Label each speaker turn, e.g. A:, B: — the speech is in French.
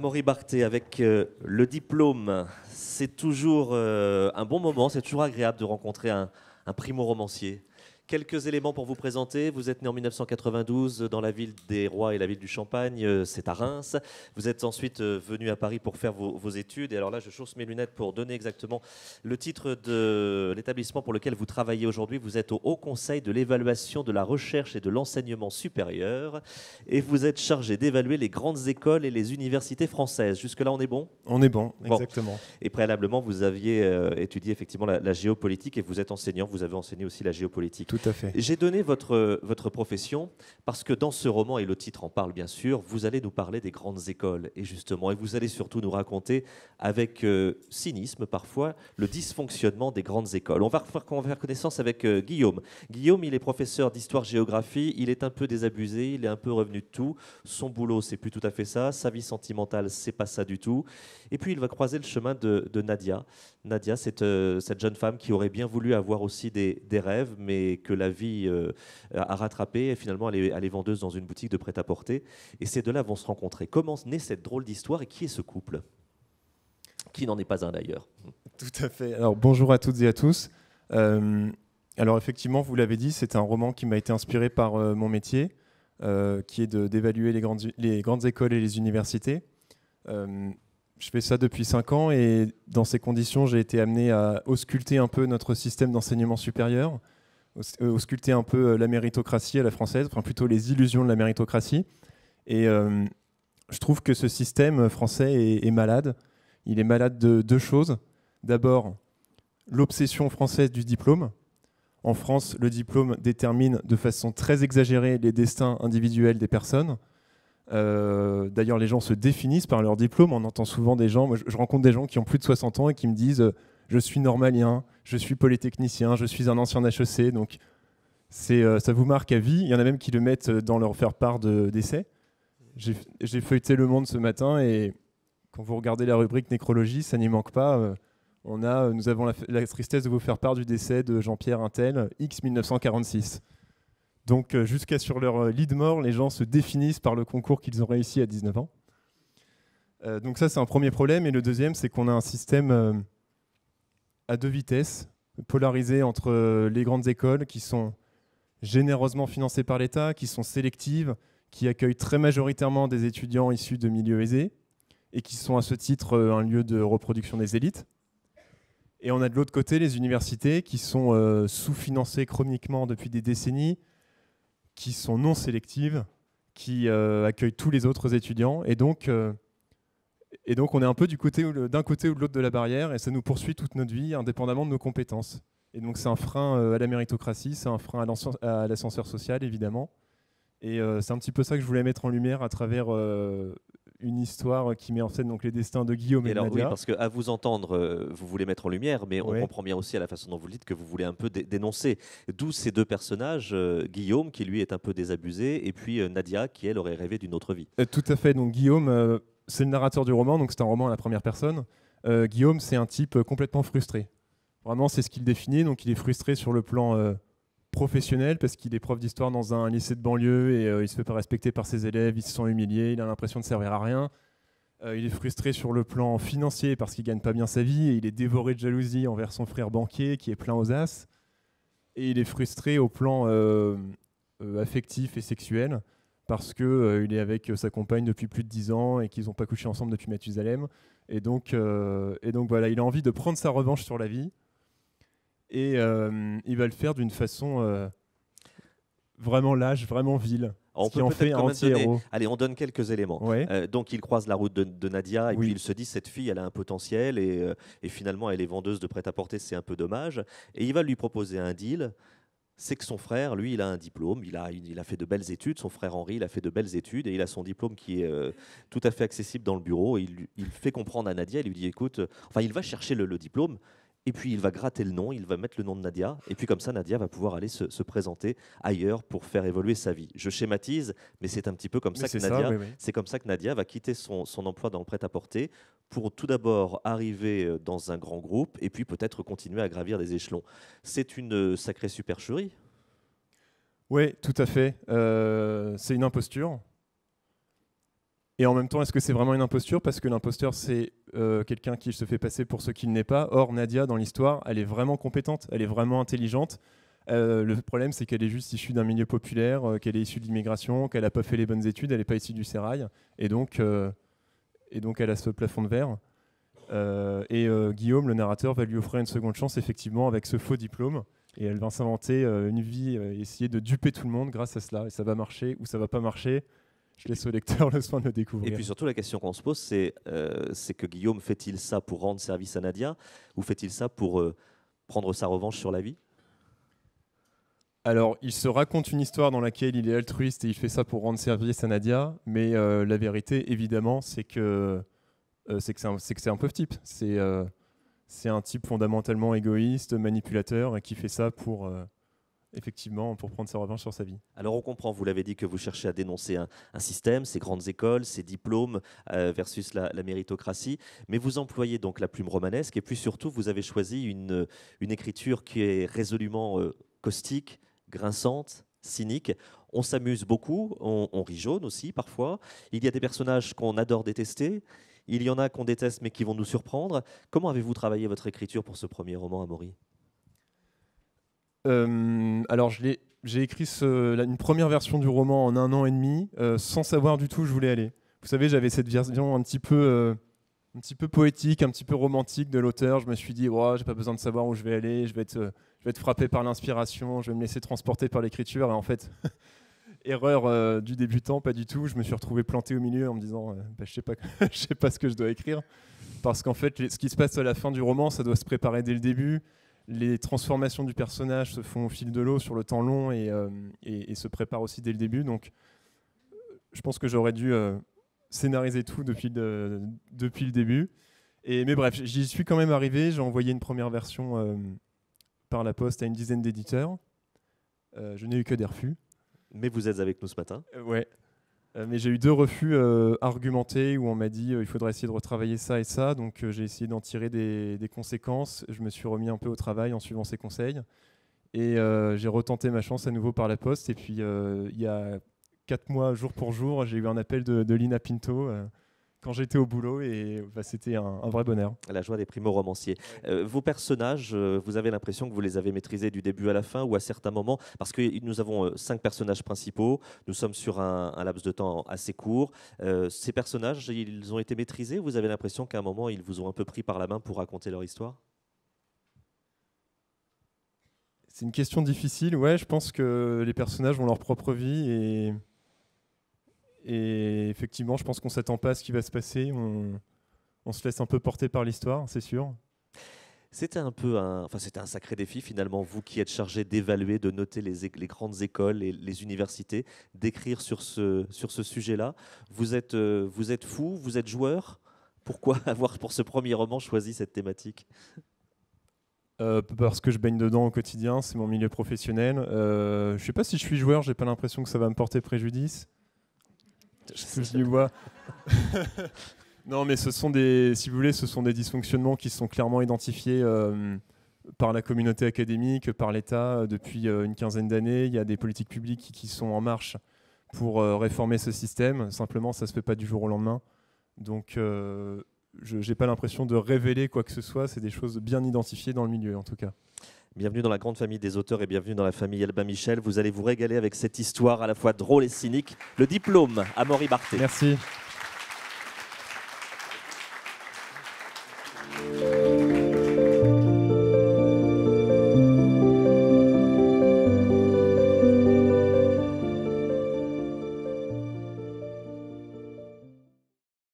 A: Amaury Barthet, avec le diplôme, c'est toujours un bon moment, c'est toujours agréable de rencontrer un primo-romancier. Quelques éléments pour vous présenter. Vous êtes né en 1992 dans la ville des Rois et la ville du Champagne, c'est à Reims. Vous êtes ensuite venu à Paris pour faire vos études. Et alors là, je chausse mes lunettes pour donner exactement le titre de l'établissement pour lequel vous travaillez aujourd'hui. Vous êtes au Haut Conseil de l'évaluation de la recherche et de l'enseignement supérieur. Et vous êtes chargé d'évaluer les grandes écoles et les universités françaises. Jusque-là, on est bon ?
B: On est bon, exactement.
A: Et préalablement, vous aviez étudié effectivement la géopolitique et vous êtes enseignant. Vous avez enseigné aussi la géopolitique.
B: Tout à fait.
A: J'ai donné votre profession parce que dans ce roman, et le titre en parle bien sûr, vous allez nous parler des grandes écoles. Et justement, et vous allez surtout nous raconter avec cynisme parfois le dysfonctionnement des grandes écoles. On va faire connaissance avec Guillaume. Guillaume, il est professeur d'histoire-géographie. Il est un peu désabusé, il est un peu revenu de tout. Son boulot, c'est plus tout à fait ça. Sa vie sentimentale, c'est pas ça du tout. Et puis, il va croiser le chemin de Nadia. Nadia, c'est cette jeune femme qui aurait bien voulu avoir aussi des rêves, mais que la vie a rattrapé. Et finalement, elle est vendeuse dans une boutique de prêt-à-porter. Et ces deux-là vont se rencontrer. Comment naît cette drôle d'histoire et qui est ce couple ? Qui n'en est pas un d'ailleurs.
B: Tout à fait. Alors, bonjour à toutes et à tous. Alors, effectivement, vous l'avez dit, c'est un roman qui m'a été inspiré par mon métier, qui est d'évaluer les grandes écoles et les universités. Je fais ça depuis 5 ans et dans ces conditions, j'ai été amené à ausculter un peu notre système d'enseignement supérieur, ausculter un peu la méritocratie à la française, enfin plutôt les illusions de la méritocratie. Et je trouve que ce système français est malade. Il est malade de 2 choses. D'abord, l'obsession française du diplôme. En France, le diplôme détermine de façon très exagérée les destins individuels des personnes. D'ailleurs, les gens se définissent par leur diplôme. On entend souvent des gens, moi, je rencontre des gens qui ont plus de 60 ans et qui me disent je suis normalien, je suis polytechnicien, je suis un ancien HEC. Donc, ça vous marque à vie. Il y en a même qui le mettent dans leur faire-part d'essai. J'ai feuilleté Le Monde ce matin et quand vous regardez la rubrique nécrologie, ça n'y manque pas. Nous avons la tristesse de vous faire part du décès de Jean-Pierre Intel, X 1946. Donc jusqu'à sur leur lit de mort, les gens se définissent par le concours qu'ils ont réussi à 19 ans. Donc ça, c'est un premier problème. Et le deuxième, c'est qu'on a un système à 2 vitesses, polarisé entre les grandes écoles qui sont généreusement financées par l'État, qui sont sélectives, qui accueillent très majoritairement des étudiants issus de milieux aisés et qui sont à ce titre un lieu de reproduction des élites. Et on a de l'autre côté les universités qui sont sous-financées chroniquement depuis des décennies, qui sont non sélectives, qui accueillent tous les autres étudiants. Et donc on est un peu d'un côté ou de l'autre de la barrière, et ça nous poursuit toute notre vie, indépendamment de nos compétences. Et donc c'est un frein à la méritocratie, c'est un frein à l'ascenseur social, évidemment. Et c'est un petit peu ça que je voulais mettre en lumière à travers une histoire qui met en scène donc les destins de Guillaume et de Nadia.
A: Oui, parce qu'à vous entendre, vous voulez mettre en lumière, mais
B: Ouais.
A: on comprend bien aussi à la façon dont vous le dites que vous voulez un peu dénoncer. D'où ces 2 personnages, Guillaume qui lui est un peu désabusé, et puis Nadia qui elle aurait rêvé d'une autre vie.
B: Tout à fait. Donc Guillaume, c'est le narrateur du roman, donc c'est un roman à la première personne. Guillaume, c'est un type complètement frustré. Vraiment, c'est ce qu'il définit. Donc il est frustré sur le plan professionnel parce qu'il est prof d'histoire dans un lycée de banlieue et il se fait pas respecter par ses élèves, il se sent humilié, il a l'impression de servir à rien. Il est frustré sur le plan financier parce qu'il gagne pas bien sa vie et il est dévoré de jalousie envers son frère banquier qui est plein aux as. Et il est frustré au plan affectif et sexuel parce qu'il est avec sa compagne depuis plus de 10 ans et qu'ils n'ont pas couché ensemble depuis Mathusalem. Et donc voilà, il a envie de prendre sa revanche sur la vie. Et il va le faire d'une façon vraiment lâche, vraiment vile.
A: On
B: qui en fait un anti-héros.
A: Allez, on donne quelques éléments.
B: Ouais.
A: Donc il croise la route de Nadia et
B: Oui.
A: puis il se dit cette fille elle a un potentiel et finalement elle est vendeuse de prêt-à-porter, c'est un peu dommage. Et il va lui proposer un deal. C'est que son frère, lui, il a un diplôme, il a fait de belles études, son frère Henri, il a fait de belles études, et il a son diplôme qui est tout à fait accessible dans le bureau, et il fait comprendre à Nadia, il lui dit, écoute, enfin, il va chercher le diplôme, et puis il va gratter le nom, il va mettre le nom de Nadia, et puis comme ça, Nadia va pouvoir aller se présenter ailleurs pour faire évoluer sa vie. Je schématise, mais c'est un petit peu comme ça que Nadia,
B: oui.
A: c'est comme ça que Nadia va quitter son emploi dans le prêt-à-porter pour tout d'abord arriver dans un grand groupe, et puis peut-être continuer à gravir des échelons. C'est une sacrée supercherie.
B: Oui, tout à fait. C'est une imposture. Et en même temps, est-ce que c'est vraiment une imposture? Parce que l'imposteur, c'est quelqu'un qui se fait passer pour ce qu'il n'est pas. Or, Nadia, dans l'histoire, elle est vraiment compétente, elle est vraiment intelligente. Le problème, c'est qu'elle est juste issue d'un milieu populaire, qu'elle est issue de l'immigration, qu'elle n'a pas fait les bonnes études, elle n'est pas issue du sérail. Et donc, elle a ce plafond de verre. Guillaume, le narrateur, va lui offrir une seconde chance, effectivement, avec ce faux diplôme. Et elle va s'inventer une vie, essayer de duper tout le monde grâce à cela. Et ça va marcher ou ça va pas marcher. Je laisse au lecteur le soin de le découvrir.
A: Et puis surtout, la question qu'on se pose, c'est que Guillaume, fait-il ça pour rendre service à Nadia ou fait-il ça pour prendre sa revanche sur la vie?
B: Alors, il se raconte une histoire dans laquelle il est altruiste et il fait ça pour rendre service à Nadia. Mais la vérité, évidemment, c'est que c'est un pauvre type. C'est un type fondamentalement égoïste, manipulateur, et qui fait ça pour prendre sa revanche sur sa vie.
A: Alors on comprend, vous l'avez dit, que vous cherchez à dénoncer un système, ces grandes écoles, ces diplômes versus la méritocratie, mais vous employez donc la plume romanesque et puis surtout vous avez choisi une écriture qui est résolument caustique, grinçante, cynique. On s'amuse beaucoup, on rit jaune aussi parfois. Il y a des personnages qu'on adore détester. Il y en a qu'on déteste mais qui vont nous surprendre. Comment avez-vous travaillé votre écriture pour ce premier roman, Amaury?
B: Alors, j'ai écrit une première version du roman en 1 an et demi, sans savoir du tout où je voulais aller. Vous savez, j'avais cette version un petit peu poétique, un petit peu romantique de l'auteur. Je me suis dit, oh, j'ai pas besoin de savoir où je vais aller, je vais être frappé par l'inspiration, je vais me laisser transporter par l'écriture. Et en fait, erreur du débutant, pas du tout. Je me suis retrouvé planté au milieu en me disant, je sais pas ce que je dois écrire. Parce qu'en fait, ce qui se passe à la fin du roman, ça doit se préparer dès le début. Les transformations du personnage se font au fil de l'eau sur le temps long et se préparent aussi dès le début. Donc, je pense que j'aurais dû scénariser tout depuis le début. Mais bref, j'y suis quand même arrivé. J'ai envoyé une première version par la poste à une dizaine d'éditeurs. Je n'ai eu que des refus.
A: Mais vous êtes avec nous ce matin.
B: Ouais. Mais j'ai eu 2 refus argumentés où on m'a dit il faudrait essayer de retravailler ça et ça. Donc j'ai essayé d'en tirer des conséquences. Je me suis remis un peu au travail en suivant ces conseils. Et j'ai retenté ma chance à nouveau par la poste. Et puis il y a 4 mois, jour pour jour, j'ai eu un appel de Lina Pinto quand j'étais au boulot. Et c'était un vrai bonheur.
A: La joie des primo-romanciers. Vos personnages, vous avez l'impression que vous les avez maîtrisés du début à la fin ou à certains moments? Parce que nous avons 5 personnages principaux. Nous sommes sur un laps de temps assez court. Ces personnages, ils ont été maîtrisés? Vous avez l'impression qu'à un moment, ils vous ont un peu pris par la main pour raconter leur histoire?
B: C'est une question difficile. Ouais, je pense que les personnages ont leur propre vie et effectivement, je pense qu'on ne s'attend pas à ce qui va se passer. On se laisse un peu porter par l'histoire, c'est sûr.
A: C'était c'était un sacré défi finalement, vous qui êtes chargé d'évaluer, de noter les grandes écoles et les universités, d'écrire sur ce sujet-là. Vous êtes fou, vous êtes joueur. Pourquoi avoir pour ce premier roman choisi cette thématique?
B: Parce que je baigne dedans au quotidien, c'est mon milieu professionnel. Je ne sais pas si je suis joueur, j'ai pas l'impression que ça va me porter préjudice. Je vois. Non, mais si vous voulez, ce sont des dysfonctionnements qui sont clairement identifiés par la communauté académique, par l'État depuis une quinzaine d'années. Il y a des politiques publiques qui sont en marche pour réformer ce système. Simplement, ça ne se fait pas du jour au lendemain. Donc, je n'ai pas l'impression de révéler quoi que ce soit. C'est des choses bien identifiées dans le milieu, en tout cas.
A: Bienvenue dans la grande famille des auteurs et bienvenue dans la famille Albin Michel. Vous allez vous régaler avec cette histoire à la fois drôle et cynique. Le diplôme, Amaury Barthet.
B: Merci.